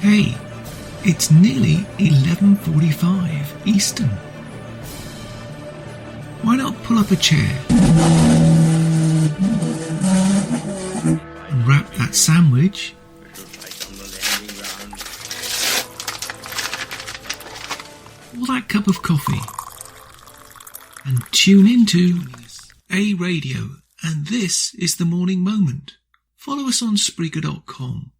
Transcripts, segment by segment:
Hey, it's nearly 11:45 Eastern. Why not pull up a chair and wrap that sandwich or that cup of coffee and tune into A Radio, and this is The Morning Moment. Follow us on Spreaker.com.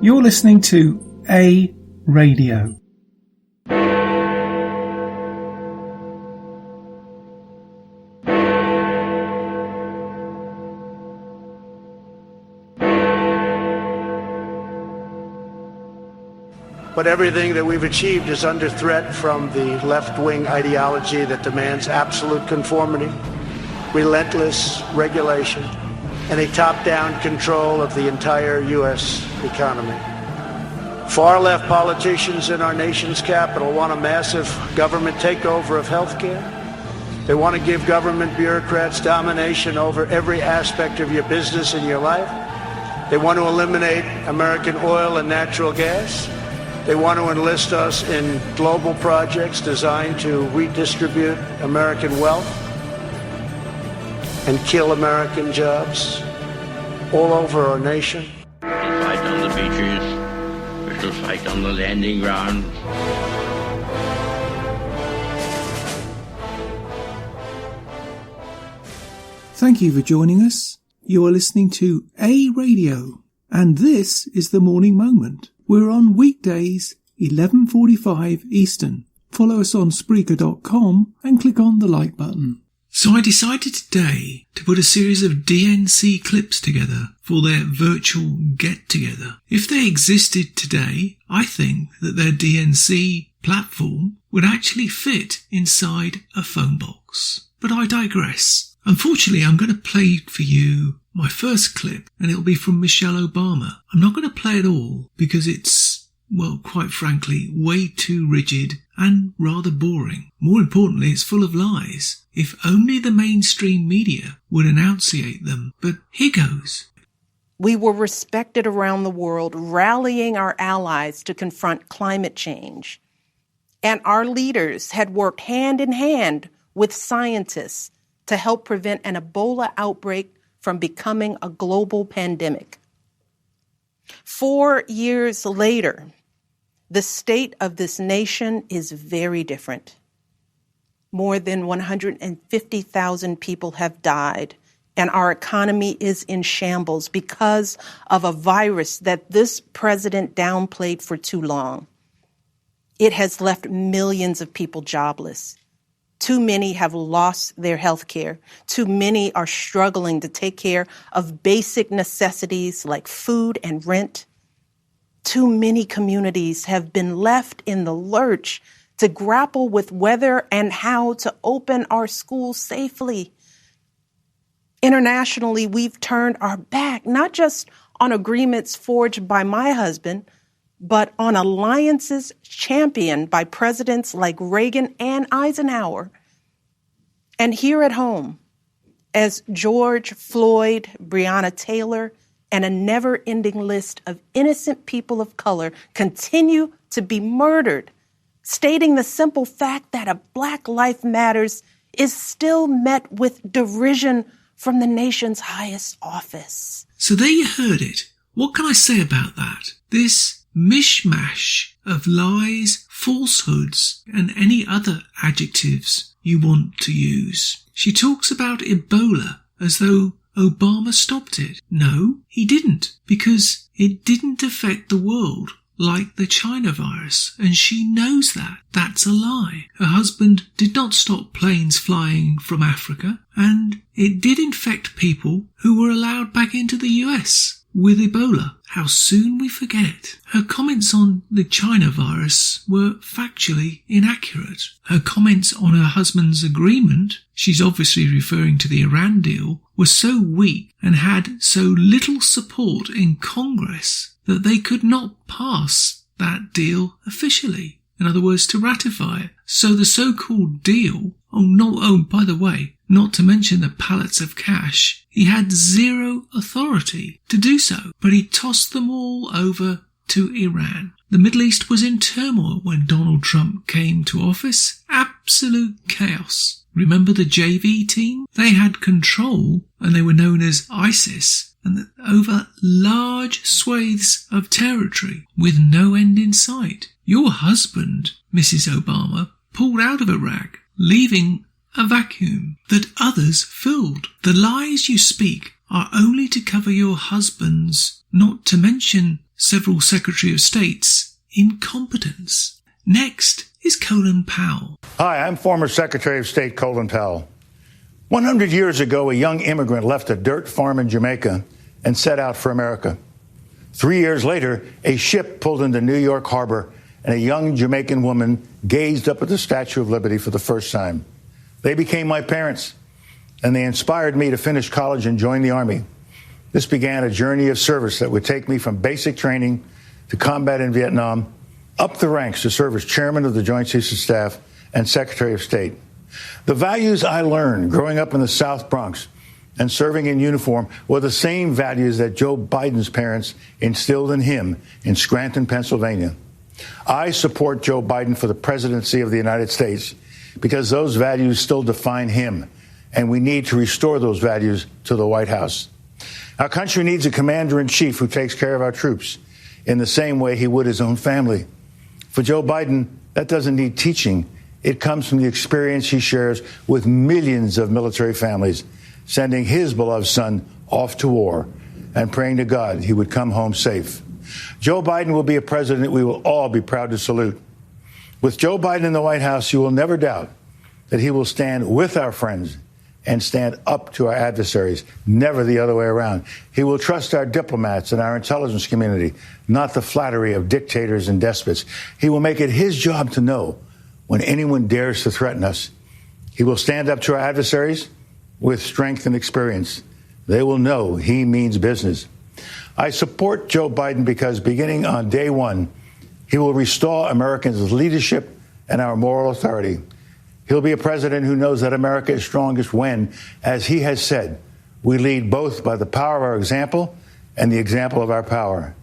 You're listening to A Radio. But everything that we've achieved is under threat from the left-wing ideology that demands absolute conformity, relentless regulation, and a top-down control of the entire U.S. economy. Far-left politicians in our nation's capital want a massive government takeover of healthcare. They want to give government bureaucrats domination over every aspect of your business and your life. They want to eliminate American oil and natural gas. They want to enlist us in global projects designed to redistribute American wealth and kill American jobs all over our nation. We shall fight on the beaches. We shall fight on the landing grounds. Thank you for joining us. You are listening to A Radio, and this is The Morning Moment. We're on weekdays, 11:45 Eastern. Follow us on Spreaker.com and click on the like button. So I decided today to put a series of DNC clips together for their virtual get-together. If they existed today, I think that their DNC platform would actually fit inside a phone box. But I digress. Unfortunately, I'm going to play for you my first clip, and it'll be from Michelle Obama. I'm not going to play it all because it's, well, quite frankly, way too rigid and rather boring. More importantly, it's full of lies. If only the mainstream media would enunciate them. But here goes. We were respected around the world, rallying our allies to confront climate change. And our leaders had worked hand in hand with scientists to help prevent an Ebola outbreak from becoming a global pandemic. 4 years later, the state of this nation is very different. More than 150,000 people have died, and our economy is in shambles because of a virus that this president downplayed for too long. It has left millions of people jobless. Too many have lost their health care. Too many are struggling to take care of basic necessities like food and rent. Too many communities have been left in the lurch to grapple with whether and how to open our schools safely. Internationally, we've turned our back not just on agreements forged by my husband, but on alliances championed by presidents like Reagan and Eisenhower. And here at home, as George Floyd, Breonna Taylor, and a never-ending list of innocent people of color continue to be murdered, stating the simple fact that a Black Life Matters is still met with derision from the nation's highest office. So there you heard it. What can I say about that? This mishmash of lies, falsehoods, and any other adjectives you want to use. She talks about Ebola as though Obama stopped it. No, he didn't, because it didn't affect the world like the China virus, and she knows that. That's a lie. Her husband did not stop planes flying from Africa, and it did infect people who were allowed back into the US with Ebola. How soon we forget. Her comments on the China virus were factually inaccurate. Her comments on her husband's agreement, she's obviously referring to the Iran deal, were so weak and had so little support in Congress that they could not pass that deal officially. In other words, to ratify it. So the so-called deal, by the way, not to mention the pallets of cash, he had zero authority to do so, but he tossed them all over to Iran. The Middle East was in turmoil when Donald Trump came to office. Absolute chaos. Remember the JV team? They had control, and they were known as ISIS, and over large swathes of territory with no end in sight. Your husband, Mrs. Obama, pulled out of Iraq, leaving a vacuum that others filled. The lies you speak are only to cover your husband's, not to mention several Secretary of State's, incompetence. Next is Colin Powell. Hi, I'm former Secretary of State Colin Powell. 100 years ago, a young immigrant left a dirt farm in Jamaica and set out for America. 3 years later, a ship pulled into New York Harbor, and a young Jamaican woman gazed up at the Statue of Liberty for the first time. They became my parents, and they inspired me to finish college and join the Army. This began a journey of service that would take me from basic training to combat in Vietnam, up the ranks to serve as Chairman of the Joint Chiefs of Staff and Secretary of State. The values I learned growing up in the South Bronx and serving in uniform were the same values that Joe Biden's parents instilled in him in Scranton, Pennsylvania. I support Joe Biden for the presidency of the United States because those values still define him, and we need to restore those values to the White House. Our country needs a commander-in-chief who takes care of our troops in the same way he would his own family. For Joe Biden, that doesn't need teaching. It comes from the experience he shares with millions of military families, sending his beloved son off to war and praying to God he would come home safe. Joe Biden will be a president we will all be proud to salute. With Joe Biden in the White House, you will never doubt that he will stand with our friends and stand up to our adversaries, never the other way around. He will trust our diplomats and our intelligence community, not the flattery of dictators and despots. He will make it his job to know when anyone dares to threaten us. He will stand up to our adversaries with strength and experience. They will know he means business. I support Joe Biden because beginning on day one, he will restore Americans' leadership and our moral authority. He'll be a president who knows that America is strongest when, as he has said, we lead both by the power of our example and the example of our power.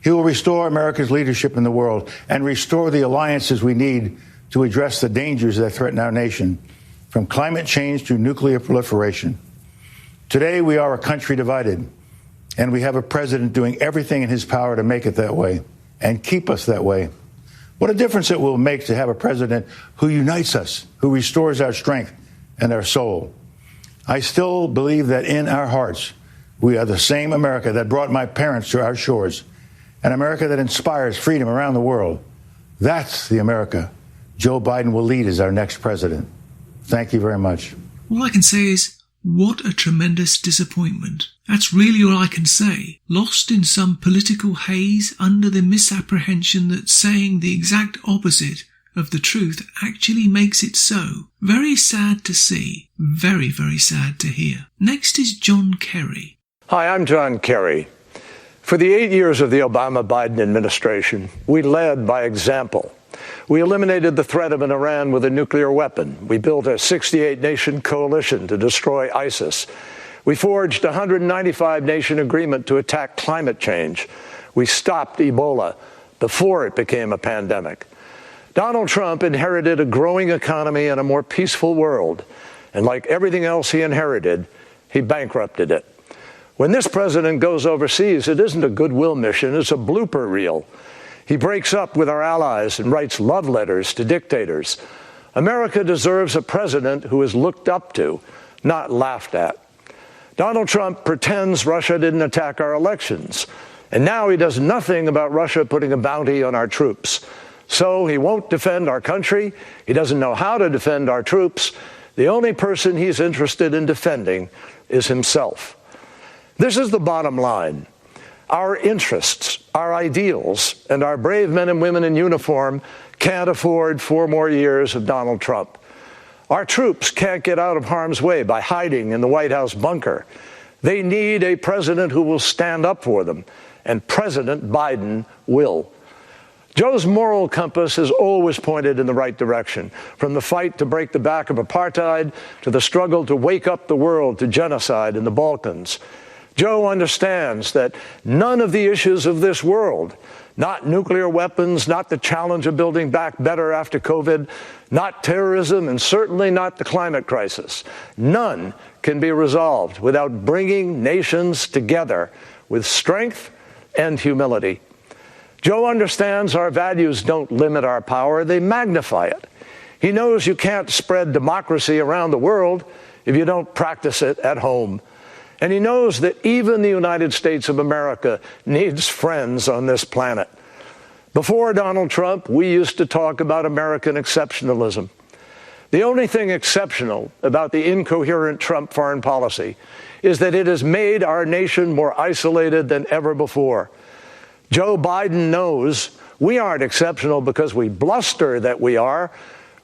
He will restore America's leadership in the world and restore the alliances we need to address the dangers that threaten our nation, from climate change to nuclear proliferation. Today, we are a country divided, and we have a president doing everything in his power to make it that way and keep us that way. What a difference it will make to have a president who unites us, who restores our strength and our soul. I still believe that in our hearts, we are the same America that brought my parents to our shores, an America that inspires freedom around the world. That's the America Joe Biden will lead as our next president. Thank you very much. All I can say is, what a tremendous disappointment. That's really all I can say. Lost in some political haze under the misapprehension that saying the exact opposite of the truth actually makes it so. Very sad to see. Very, very sad to hear. Next is John Kerry. Hi, I'm John Kerry. For the 8 years of the Obama-Biden administration, we led by example. We eliminated the threat of an Iran with a nuclear weapon. We built a 68-nation coalition to destroy ISIS. We forged a 195-nation agreement to attack climate change. We stopped Ebola before it became a pandemic. Donald Trump inherited a growing economy and a more peaceful world. And like everything else he inherited, he bankrupted it. When this president goes overseas, it isn't a goodwill mission, it's a blooper reel. He breaks up with our allies and writes love letters to dictators. America deserves a president who is looked up to, not laughed at. Donald Trump pretends Russia didn't attack our elections, and now he does nothing about Russia putting a bounty on our troops. So he won't defend our country. He doesn't know how to defend our troops. The only person he's interested in defending is himself. This is the bottom line. Our interests, our ideals, and our brave men and women in uniform can't afford 4 more years of Donald Trump. Our troops can't get out of harm's way by hiding in the White House bunker. They need a president who will stand up for them, and President Biden will. Joe's moral compass has always pointed in the right direction, from the fight to break the back of apartheid to the struggle to wake up the world to genocide in the Balkans. Joe understands that none of the issues of this world, not nuclear weapons, not the challenge of building back better after COVID, not terrorism, and certainly not the climate crisis, none can be resolved without bringing nations together with strength and humility. Joe understands our values don't limit our power, they magnify it. He knows you can't spread democracy around the world if you don't practice it at home. And he knows that even the United States of America needs friends on this planet. Before Donald Trump, we used to talk about American exceptionalism. The only thing exceptional about the incoherent Trump foreign policy is that it has made our nation more isolated than ever before. Joe Biden knows we aren't exceptional because we bluster that we are.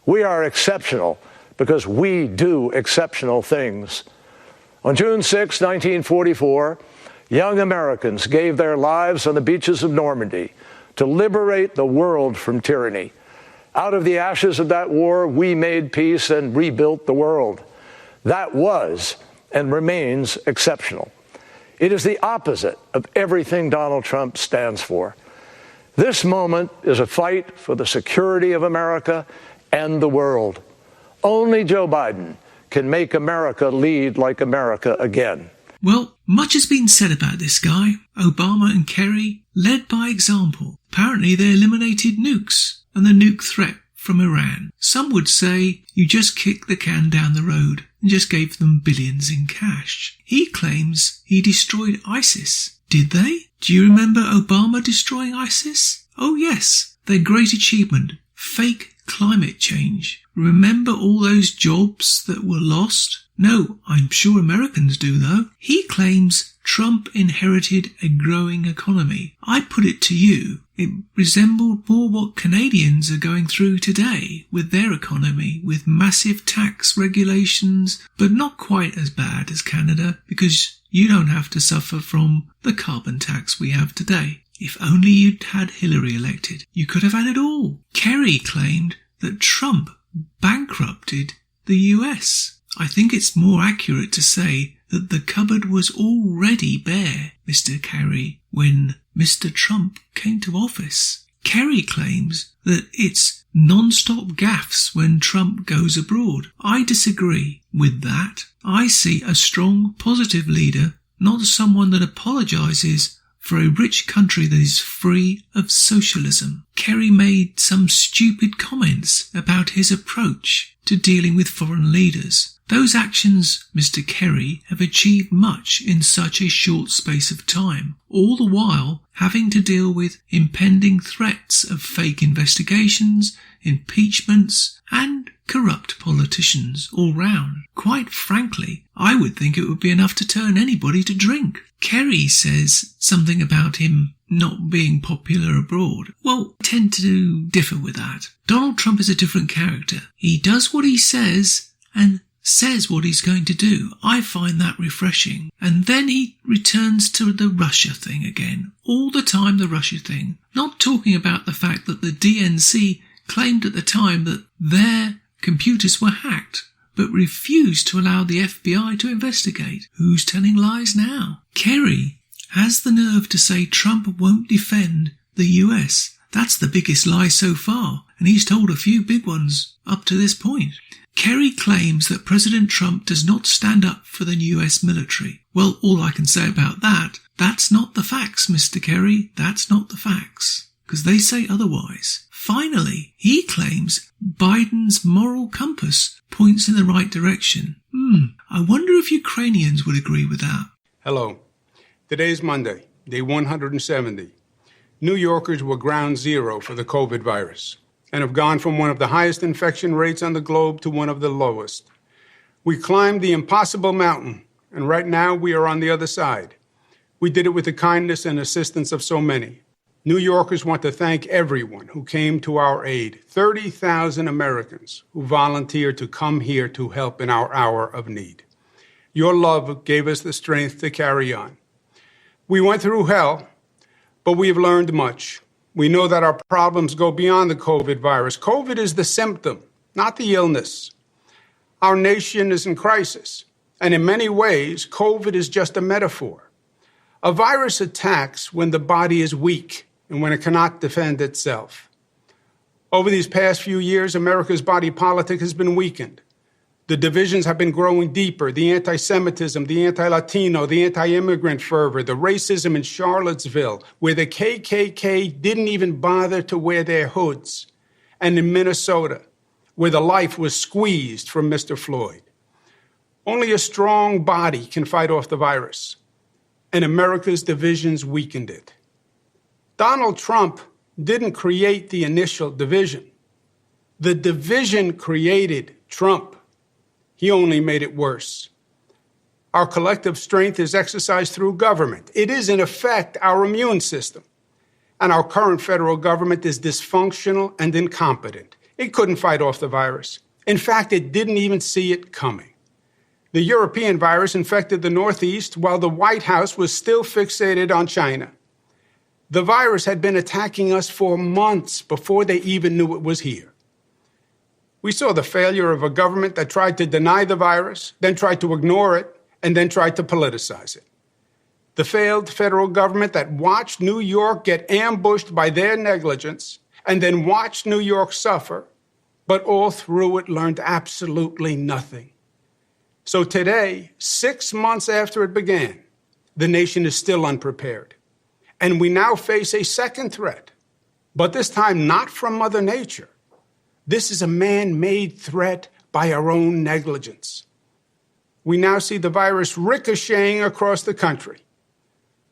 We are exceptional because we do exceptional things. On June 6, 1944, young Americans gave their lives on the beaches of Normandy to liberate the world from tyranny. Out of the ashes of that war, we made peace and rebuilt the world. That was and remains exceptional. It is the opposite of everything Donald Trump stands for. This moment is a fight for the security of America and the world. Only Joe Biden can make America lead like America again. Well, much has been said about this guy. Obama and Kerry led by example. Apparently they eliminated nukes and the nuke threat from Iran. Some would say you just kicked the can down the road and just gave them billions in cash. He claims he destroyed ISIS. Did they? Do you remember Obama destroying ISIS? Oh yes, their great achievement, fake climate change. Remember all those jobs that were lost? No, I'm sure Americans do though. He claims Trump inherited a growing economy. I put it to you, it resembled more what Canadians are going through today with their economy, with massive tax regulations, but not quite as bad as Canada because you don't have to suffer from the carbon tax we have today. If only you'd had Hillary elected, you could have had it all. Kerry claimed that Trump bankrupted the US. I think it's more accurate to say that the cupboard was already bare, Mr. Kerry, when Mr. Trump came to office. Kerry claims that it's non-stop gaffes when Trump goes abroad. I disagree with that. I see a strong, positive leader, not someone that apologises for a rich country that is free of socialism. Kerry made some stupid comments about his approach to dealing with foreign leaders. Those actions, Mr. Kerry, have achieved much in such a short space of time, all the while having to deal with impending threats of fake investigations, impeachments, and corrupt politicians all round. Quite frankly, I would think it would be enough to turn anybody to drink. Kerry says something about him not being popular abroad. Well, I tend to differ with that. Donald Trump is a different character. He does what he says and says what he's going to do. I find that refreshing. And then he returns to the Russia thing again. All the time the Russia thing. Not talking about the fact that the DNC claimed at the time that their computers were hacked, but refused to allow the FBI to investigate. Who's telling lies now? Kerry has the nerve to say Trump won't defend the US. That's the biggest lie so far, and he's told a few big ones up to this point. Kerry claims that President Trump does not stand up for the US military. Well, all I can say about that, that's not the facts, Mr. Kerry. That's not the facts, because they say otherwise. Finally, he claims Biden's moral compass points in the right direction. I wonder if Ukrainians would agree with that. Hello. Today's Monday, day 170. New Yorkers were ground zero for the COVID virus and have gone from one of the highest infection rates on the globe to one of the lowest. We climbed the impossible mountain, and right now we are on the other side. We did it with the kindness and assistance of so many. New Yorkers want to thank everyone who came to our aid, 30,000 Americans who volunteered to come here to help in our hour of need. Your love gave us the strength to carry on. We went through hell, but we have learned much. We know that our problems go beyond the COVID virus. COVID is the symptom, not the illness. Our nation is in crisis, and in many ways, COVID is just a metaphor. A virus attacks when the body is weak and when it cannot defend itself. Over these past few years, America's body politic has been weakened. The divisions have been growing deeper, the anti-Semitism, the anti-Latino, the anti-immigrant fervor, the racism in Charlottesville, where the KKK didn't even bother to wear their hoods, and in Minnesota, where the life was squeezed from Mr. Floyd. Only a strong body can fight off the virus, and America's divisions weakened it. Donald Trump didn't create the initial division. The division created Trump. He only made it worse. Our collective strength is exercised through government. It is, in effect, our immune system. And our current federal government is dysfunctional and incompetent. It couldn't fight off the virus. In fact, it didn't even see it coming. The European virus infected the Northeast while the White House was still fixated on China. The virus had been attacking us for months before they even knew it was here. We saw the failure of a government that tried to deny the virus, then tried to ignore it, and then tried to politicize it. The failed federal government that watched New York get ambushed by their negligence and then watched New York suffer, but all through it learned absolutely nothing. So today, 6 months after it began, the nation is still unprepared. And we now face a second threat, but this time not from Mother Nature. This is a man-made threat by our own negligence. We now see the virus ricocheting across the country,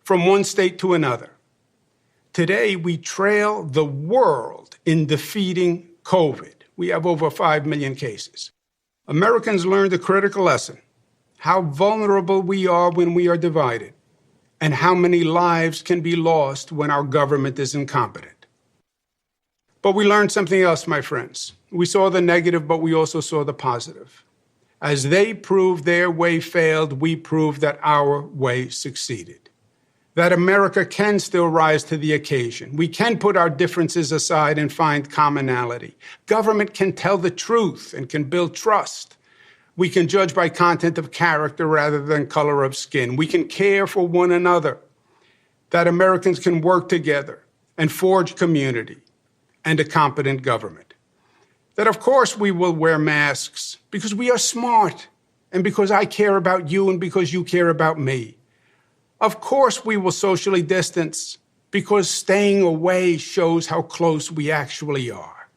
from one state to another. Today, we trail the world in defeating COVID. We have over 5 million cases. Americans learned a critical lesson, how vulnerable we are when we are divided, and how many lives can be lost when our government is incompetent. But we learned something else, my friends. We saw the negative, but we also saw the positive. As they proved their way failed, we proved that our way succeeded. That America can still rise to the occasion. We can put our differences aside and find commonality. Government can tell the truth and can build trust. We can judge by content of character rather than color of skin. We can care for one another. That Americans can work together and forge community and a competent government. That, of course, we will wear masks because we are smart and because I care about you and because you care about me. Of course, we will socially distance because staying away shows how close we actually are.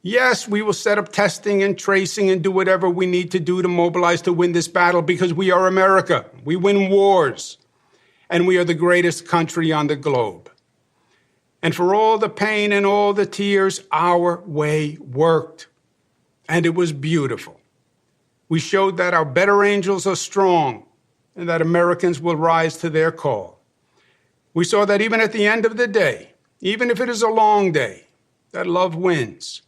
Yes, we will set up testing and tracing and do whatever we need to do to mobilize to win this battle because we are America. We win wars, and we are the greatest country on the globe. And for all the pain and all the tears, our way worked. And it was beautiful. We showed that our better angels are strong and that Americans will rise to their call. We saw that even at the end of the day, even if it is a long day, that love wins.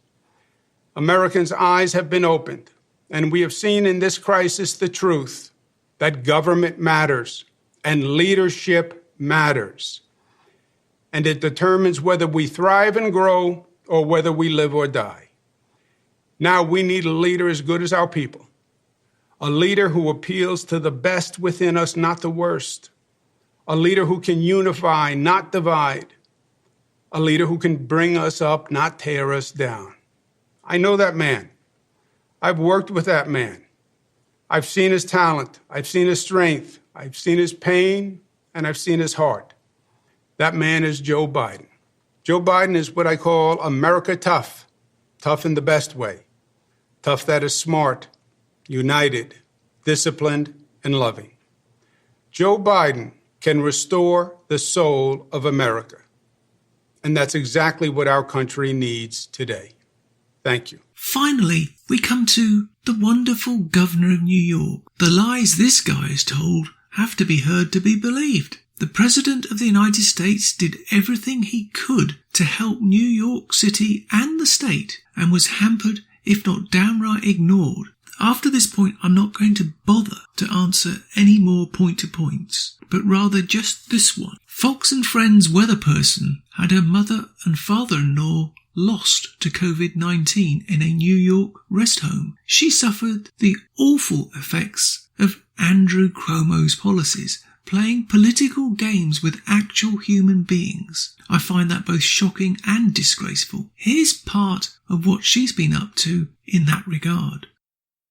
Americans' eyes have been opened, and we have seen in this crisis the truth that government matters and leadership matters. And it determines whether we thrive and grow or whether we live or die. Now we need a leader as good as our people, a leader who appeals to the best within us, not the worst, a leader who can unify, not divide, a leader who can bring us up, not tear us down. I know that man. I've worked with that man. I've seen his talent. I've seen his strength. I've seen his pain, and I've seen his heart. That man is Joe Biden. Joe Biden is what I call America tough, tough in the best way, tough that is smart, united, disciplined, and loving. Joe Biden can restore the soul of America, and that's exactly what our country needs today. Thank you. Finally, we come to the wonderful governor of New York. The lies this guy is told have to be heard to be believed. The President of the United States did everything he could to help New York City and the state and was hampered if not downright ignored. After this point, I'm not going to bother to answer any more point-to-points, but rather just this one. Fox and Friends weather person had her mother and father-in-law lost to COVID-19 in a New York rest home. She suffered the awful effects of Andrew Cuomo's policies, playing political games with actual human beings. I find that both shocking and disgraceful. Here's part of what she's been up to in that regard.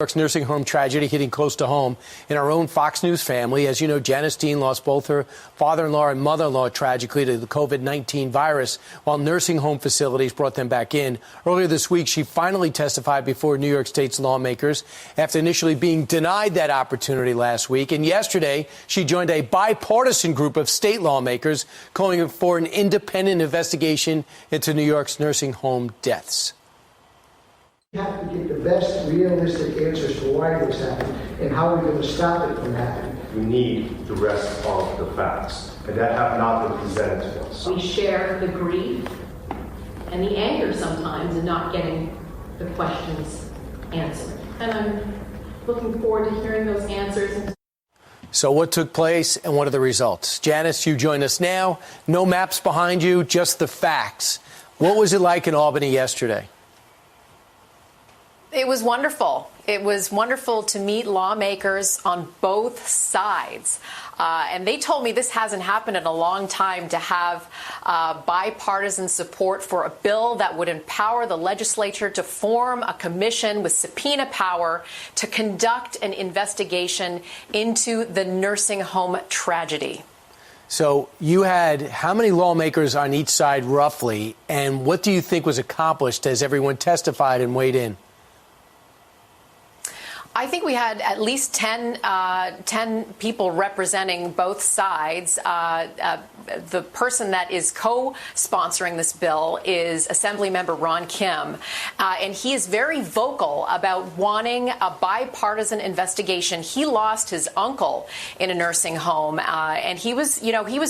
New York's nursing home tragedy hitting close to home in our own Fox News family. As you know, Janice Dean lost both her father-in-law and mother-in-law tragically to the COVID-19 virus, while nursing home facilities brought them back in. Earlier this week, she finally testified before New York State's lawmakers after initially being denied that opportunity last week. And yesterday, she joined a bipartisan group of state lawmakers calling for an independent investigation into New York's nursing home deaths. We have to get the best realistic answers for why this happened and how we're going to stop it from happening. We need the rest of the facts, and that have not been presented to us. We share the grief and the anger sometimes in not getting the questions answered. And I'm looking forward to hearing those answers. So what took place and what are the results? Janice, you join us now. No maps behind you, just the facts. What was it like in Albany yesterday? It was wonderful. It was wonderful to meet lawmakers on both sides. And they told me this hasn't happened in a long time, to have bipartisan support for a bill that would empower the legislature to form a commission with subpoena power to conduct an investigation into the nursing home tragedy. So you had how many lawmakers on each side roughly, and what do you think was accomplished as everyone testified and weighed in? I think we had at least 10 people representing both sides. The person that is co-sponsoring this bill is Assemblymember Ron Kim, and he is very vocal about wanting a bipartisan investigation. He lost his uncle in a nursing home, and he was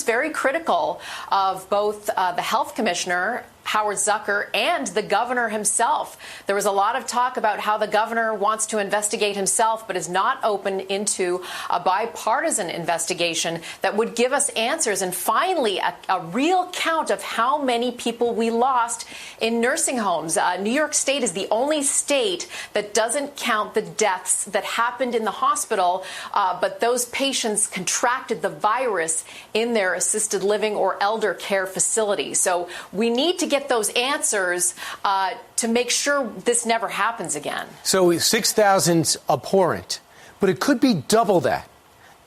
very critical of both the health commissioner, Howard Zucker, and the governor himself. There was a lot of talk about how the governor wants to investigate himself, but is not open into a bipartisan investigation that would give us answers and finally a real count of how many people we lost in nursing homes. New York State is the only state that doesn't count the deaths that happened in the hospital, but those patients contracted the virus in their assisted living or elder care facility. So we need to get those answers to make sure this never happens again. So 6,000's abhorrent, but it could be double that.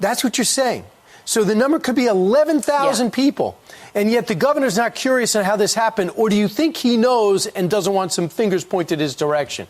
That's what you're saying. So the number could be 11,000 people, and yet the governor's not curious on how this happened, or do you think he knows and doesn't want some fingers pointed his direction?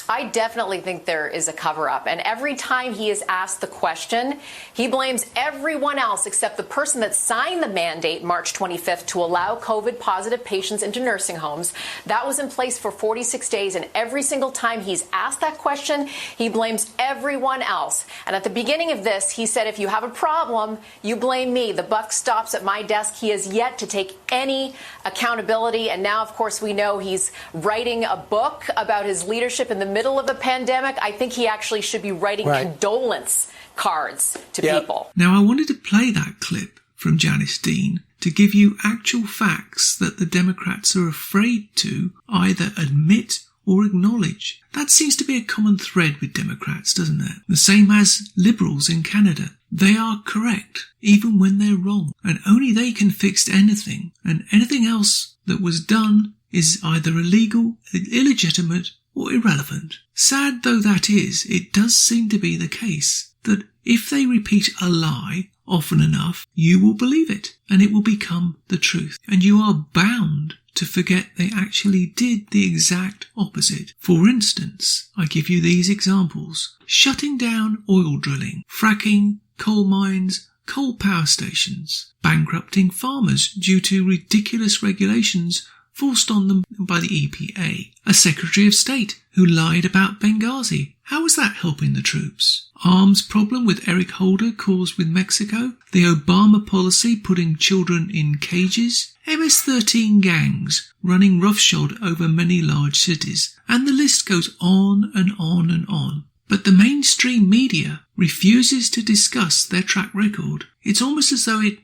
I definitely think there is a cover-up. And every time he is asked the question, he blames everyone else except the person that signed the mandate March 25th to allow COVID-positive patients into nursing homes. That was in place for 46 days. And every single time he's asked that question, he blames everyone else. And at the beginning of this, he said, if you have a problem, you blame me. The buck stops at my desk. He has yet to take any accountability. And now, of course, we know he's writing a book about his leadership in the middle of a pandemic. I think he actually should be writing condolence cards to people. Now, I wanted to play that clip from Janice Dean to give you actual facts that the Democrats are afraid to either admit or acknowledge. That seems to be a common thread with Democrats, doesn't it? The same as Liberals in Canada. They are correct, even when they're wrong, and only they can fix anything, and anything else that was done is either illegal, illegitimate, or irrelevant. Sad though that is, it does seem to be the case that if they repeat a lie often enough, you will believe it, and it will become the truth. And you are bound to forget they actually did the exact opposite. For instance, I give you these examples. Shutting down oil drilling, fracking, coal mines, coal power stations, bankrupting farmers due to ridiculous regulations forced on them by the EPA. A Secretary of State who lied about Benghazi. How is that helping the troops? Arms problem with Eric Holder caused with Mexico. The Obama policy putting children in cages. MS-13 gangs running roughshod over many large cities. And the list goes on and on and on. But the mainstream media refuses to discuss their track record. It's almost as though it,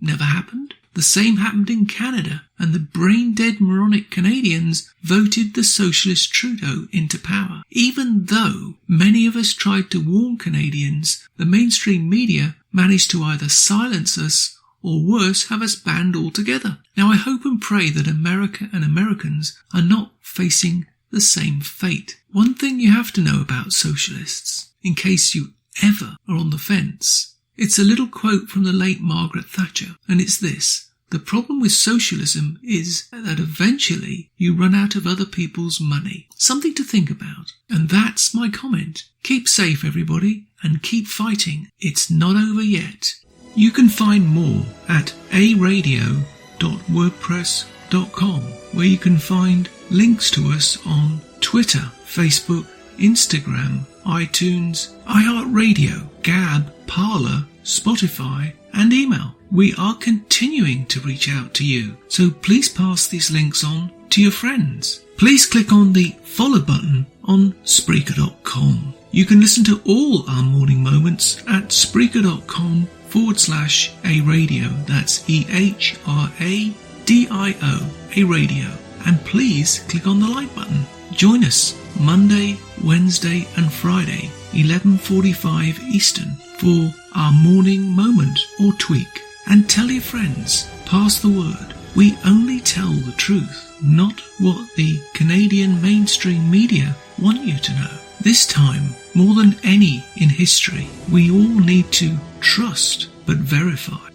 never happened. The same happened in Canada, and the brain-dead moronic Canadians voted the socialist Trudeau into power. Even though many of us tried to warn Canadians, the mainstream media managed to either silence us or worse, have us banned altogether. Now I hope and pray that America and Americans are not facing the same fate. One thing you have to know about socialists, in case you ever are on the fence, it's a little quote from the late Margaret Thatcher, and it's this: the problem with socialism is that eventually you run out of other people's money. Something to think about. And that's my comment. Keep safe, everybody, and keep fighting. It's not over yet. You can find more at aradio.wordpress.com, where you can find links to us on Twitter, Facebook, Instagram, iTunes, iHeartRadio, Gab, Parler, Spotify, and email. We are continuing to reach out to you, so please pass these links on to your friends. Please click on the follow button on Spreaker.com. You can listen to all our morning moments at Spreaker.com/A-Radio. That's EHRADIO, a radio. And please click on the like button. Join us Monday, Wednesday and Friday, 11:45 Eastern, for our morning moment or tweak. And tell your friends, pass the word. We only tell the truth, not what the Canadian mainstream media want you to know. This time, more than any in history, we all need to trust but verify.